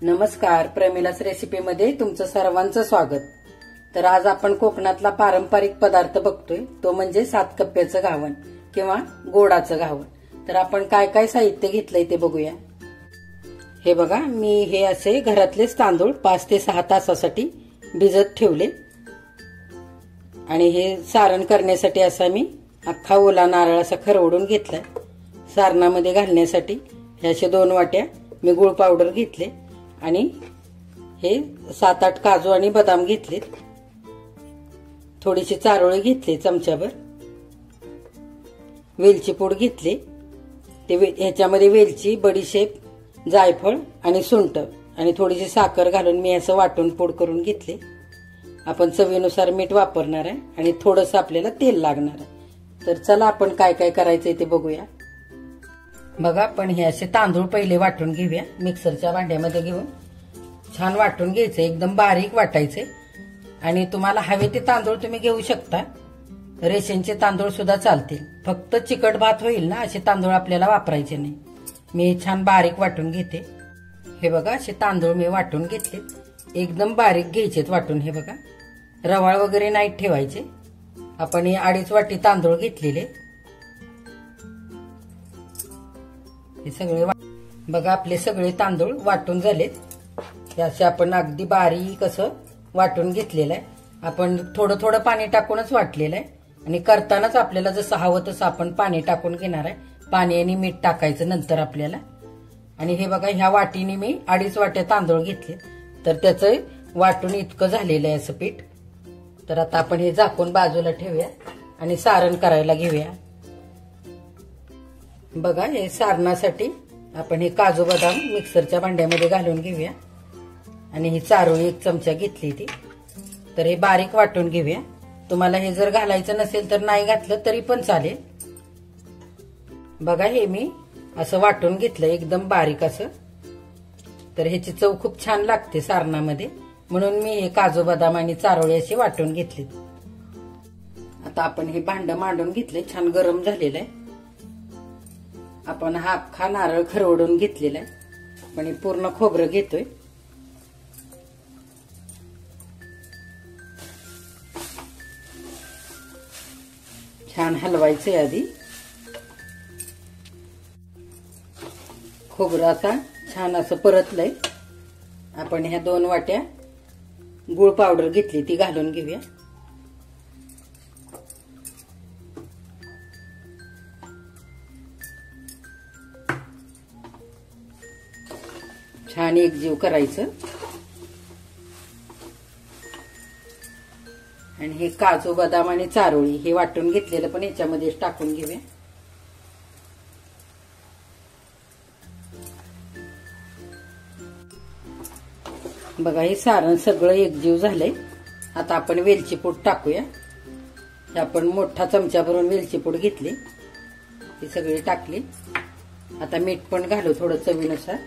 नमस्कार, प्रेमिलास रेसिपीमध्ये तुमचं सर्वांचं स्वागत। तर आज आपण कोकणातला पारंपरिक पदार्थ बघतोय, तो म्हणजे 7 कप्प्याचं घावण किंवा गोडाचं घावण। तर आपण काय काय साहित्य घेतलंय ते बघूया। हे बघा, मी हे असे घरातलेच तांदूळ 5 ते 6 तासासाठी भिजत ठेवले आणि हे सारण करण्यासाठी असा मी अख्खा ओला नारळ असा खरवडून घेतलाय। सारणामध्ये घालण्यासाठी हे असे 2 वाट्या मी गुळ पावडर घेतले आणि हे 7-8 काजू आणि बदाम घेतले। थोडीशी चारोळी घेतली चमच्याभर, वेलची पूड घेतली, ते ह्याच्यामध्ये वेलची, बडीशेप, जायफळ आणि सुंठ आणि थोडीशी साखर घालून मी असं वाटून पूड करून घेतले। आपण चवीनुसार मीठ वापरणार आहे आणि थोडंसं आपल्याला तेल लागणार आहे। तर चला आपण काय काय करायचंय ते बघूया। बघा, आपण हे असे तांदूळ पहिले वाटून घेऊया। मिक्सरच्या भांड्यामध्ये घेऊन छान वाटून घ्यायचे, एकदम बारीक वाटायचे। आणि तुम्हाला हवे ते तांदूळ तुम्ही घेऊ शकता, रेशनचे तांदूळ सुद्धा चालतील। फक्त चिकट भात होईल ना असे तांदूळ आपल्याला वापरायचे नाही। मी छान बारीक वाटून घेते। हे बघा, असे तांदूळ मी वाटून घेतले, एकदम बारीक घ्यायचेत वाटून। हे बघा, रवाळ वगैरे नाही ठेवायचे। आपण हे 2.5 वाटी तांदूळ घेतलेले। हे सगळे बघा, आपले सगळे तांदूळ वाटून झालेत। हे असे आपण अगदी बारीक असं वाटून घेतलेलं आहे। आपण थोडं थोडं पाणी टाकूनच वाटलेलं आहे आणि करतानाच आपल्याला जसं हवं तसं आपण पाणी टाकून घेणार आहे। पाणी आणि मीठ टाकायचं नंतर आपल्याला। आणि हे बघा, ह्या वाटीने मी 2.5 वाट्या तांदूळ घेतले, तर त्याचं वाटून इतकं झालेलं आहे असं पीठ। तर आता आपण हे झाकून बाजूला ठेवूया आणि सारण करायला घेऊया। बघा, हे सारणासाठी आपण हे काजू बदाम मिक्सरच्या भांड्यामध्ये घालून घेऊया आणि ही चारोळी 1 चमचा घेतली ती। तर हे बारीक वाटून घेऊया। तुम्हाला हे जर घालायचं नसेल तर नाही घातलं तरी पण चालेल। बघा, हे मी असं वाटून घेतलं एकदम बारीक असं। तर ह्याची चव खूप छान लागते सारणामध्ये, म्हणून मी हे काजू बदाम आणि चारोळी अशी वाटून घेतली। आता आपण हे भांडं मांडून घेतले, छान गरम झालेलं आहे। आपण हा अख्खा नारळ खरवडून घेतलेला आहे। आपण हे पूर्ण खोबरं घेतोय। छान हलवायचंय आधी। खोबरं आता छान असं परतलंय। आपण ह्या 2 वाट्या गुळ पावडर घेतली ती घालून घेऊया। छान एकजीव करायचं आणि हे काजू बदाम आणि चारोळी हे वाटून घेतलेलं पण याच्यामध्येच टाकून घेऊया। बघा, हे सारण सगळं एकजीव झालंय। आता आपण वेलची पूड टाकूया। हे आपण मोठा चमचा भरून वेलची पूड घेतली, ही सगळी टाकली। आता मीठ पण घालू थोडं चवीनुसार।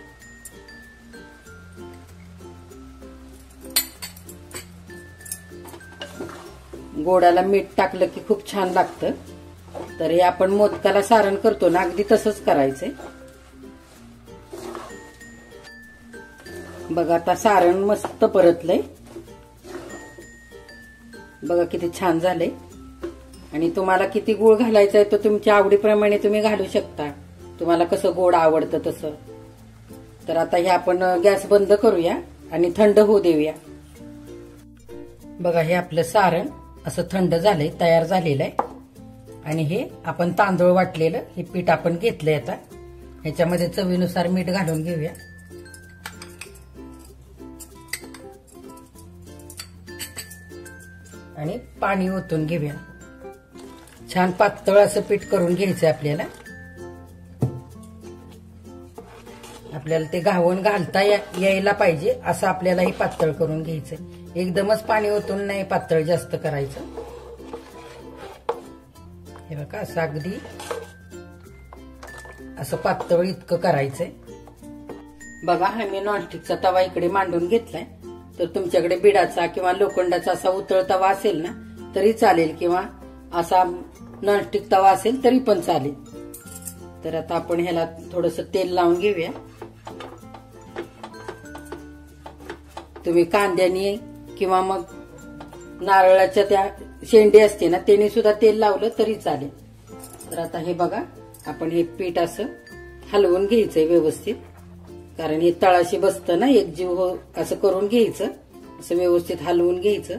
गोडाला मीठ टाकलं की खूप छान लागतं। तर हे आपण मोदकाला सारण करतो ना, अगदी तसंच करायचंय। बघा, आता सारण मस्त परतलंय। बघा किती छान झालंय। आणि तुम्हाला किती गुळ घालायचा आहे तो तुमच्या आवडीप्रमाणे तुम्ही घालू शकता, तुम्हाला कसं गोड आवडतं तसं। तर आता हे आपण गॅस बंद करूया आणि थंड होऊ देऊया। बघा, हे आपलं सारण असं थंड झालंय, तयार झालेलं आहे। आणि हे आपण तांदूळ वाटलेलं हे पीठ आपण घेतलंय। आता ह्याच्यामध्ये चवीनुसार मीठ घालून घेऊया आणि पाणी ओतून घेऊया। छान पातळ असं पीठ करून घ्यायचं आपल्याला। आपल्याला ते घावण घालता यायला पाहिजे असं आपल्याला हे पातळ करून घ्यायचंय। एकदमच पाणी ओतून नाही पातळ जास्त करायचं। हे बघा, असं अगदी असं पातळ इतकं करायचंय। बघा, हा मी नॉनस्टिकचा तवा इकडे मांडून घेतलाय। तर तुमच्याकडे बिडाचा किंवा लोखंडाचा असा उतळ तवा असेल ना तरी चालेल, किंवा असा नॉनस्टिक तवा असेल तरी पण चालेल। तर आता आपण ह्याला थोडंसं तेल लावून घेऊया तुम्ही कांद्याने किंवा मग नारळाच्या त्या शेंडी असते ना त्याने सुद्धा तेल लावलं तरी चालेल. तर आता हे बघा, आपण हे पीठ असं हलवून घ्यायचंय व्यवस्थित, कारण हे तळाशी बसतं ना, एकजीव हो असं करून घ्यायचं. असं व्यवस्थित हलवून घ्यायचं,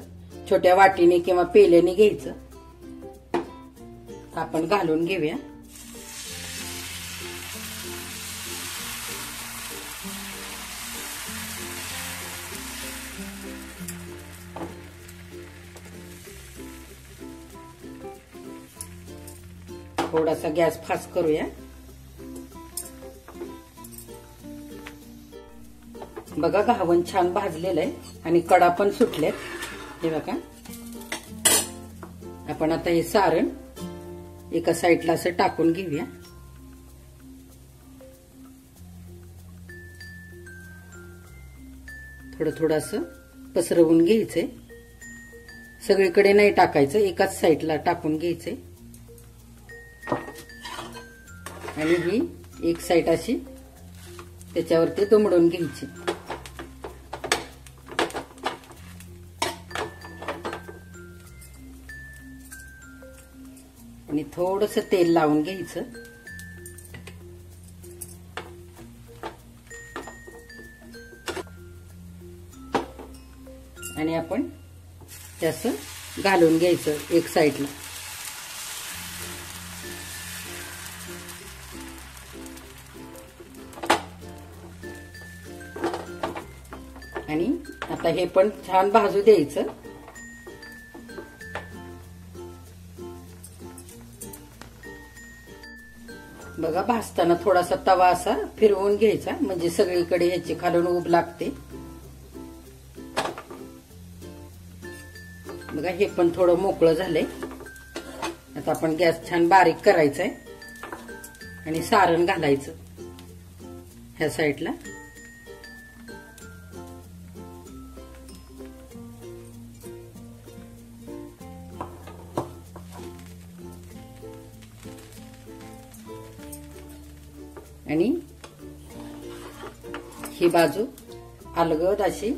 छोट्या वाटीने किंवा पेल्याने घ्यायचं. आपण घालून घेऊया. थोडासा गॅस फास्ट करूया. बघा, घावन छान भाजलेलं आहे आणि कडा पण सुटल्यात. हे बघा, आपण आता हे सारण एका साईडला असं टाकून घेऊया. थोडं थोडं असं पसरवून घ्यायचंय. सगळीकडे नाही टाकायचं, एकाच साईडला टाकून घ्यायचंय. आणि ही एक साईड अशी त्याच्यावरती दुमडून घ्यायची. आणि थोडंसं तेल लावून घ्यायचं. आणि आपण त्याचं घालून घ्यायचं एक साईडला. आणि आता हे पण छान भाजू द्यायचं. बघा, भाजताना थोडासा तवा असा फिरवून घ्यायचा, म्हणजे सगळीकडे ह्याची खालून उब लागते. बघा, हे पण थोडं मोकळं झालंय. आता आपण गॅस छान बारीक करायचा आहे आणि सारण घालायचं ह्या साईडला. आणि ही बाजू अलगद अशी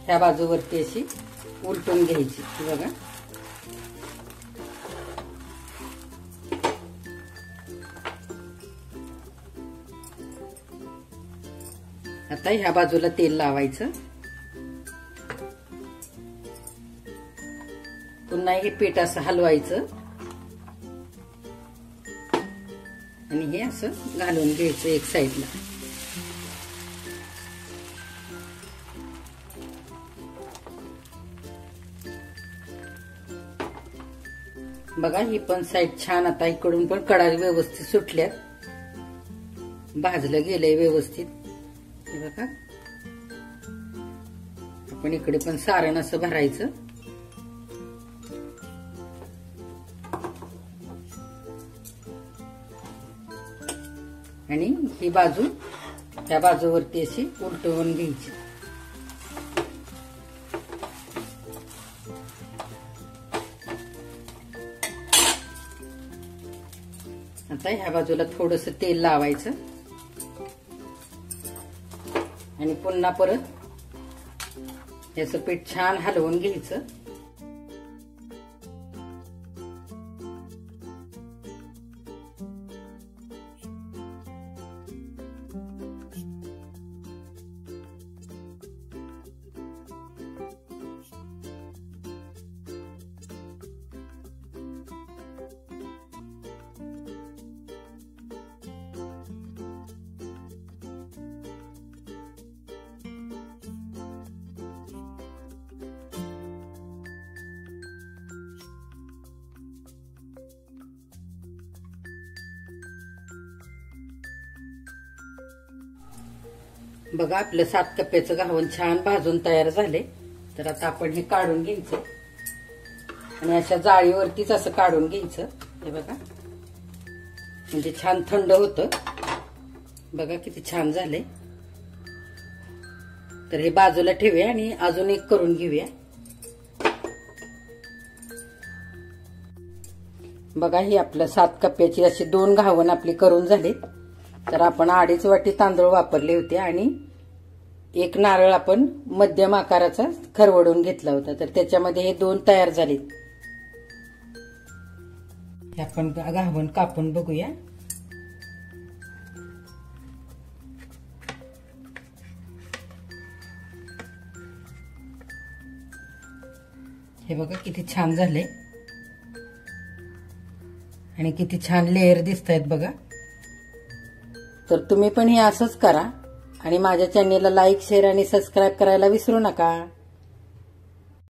ह्या बाजूवरती अशी उलटून घ्यायची. बघा, आता ह्या बाजूला तेल लावायचं. पुन्हा हे पीठ असं हलवायचं आणि हे असं घालून घ्यायचं एक साईडला. बघा, ही पण साईड छान आता इकडून पण कडा व्यवस्थित सुटल्यात, भाजलं गेलंय व्यवस्थित. हे बघा, आपण इकडे पण सारण असं भरायचं. आणि ही बाजू त्या बाजूवरती अशी उलटवून घ्यायची. आता ह्या बाजूला थोडंसं तेल लावायचं आणि पुन्हा परत याचं पीठ छान हलवून घ्यायचं. बघा, आपलं 7 कप्प्याचं घावन छान भाजून तयार झाले. तर आता आपण हे काढून घ्यायचं आणि अशा जाळीवरतीच असं काढून घ्यायचं. हे बघा, म्हणजे छान थंड होतं. बघा किती छान झाले. तर हे बाजूला ठेवूया आणि अजून एक करून घेऊया. बघा, ही आपलं 7 कप्प्याची अशी 2 घावन आपली करून झालीत. तर आपण 2.5 वाटी तांदूळ वापरले होते आणि एक नारळ आपण मध्यम आकाराचा खरवडून घेतला होता, तर त्याच्यामध्ये हे 2 तयार झालेत. हे आपण घावन कापून बघूया. हे बघा किती छान झाले आणि किती छान लेयर दिसत आहेत बघा. तर तुम्ही पण हे असंच करा आणि माझ्या चॅनेलला लाईक, शेअर आणि सबस्क्राईब करायला विसरू नका.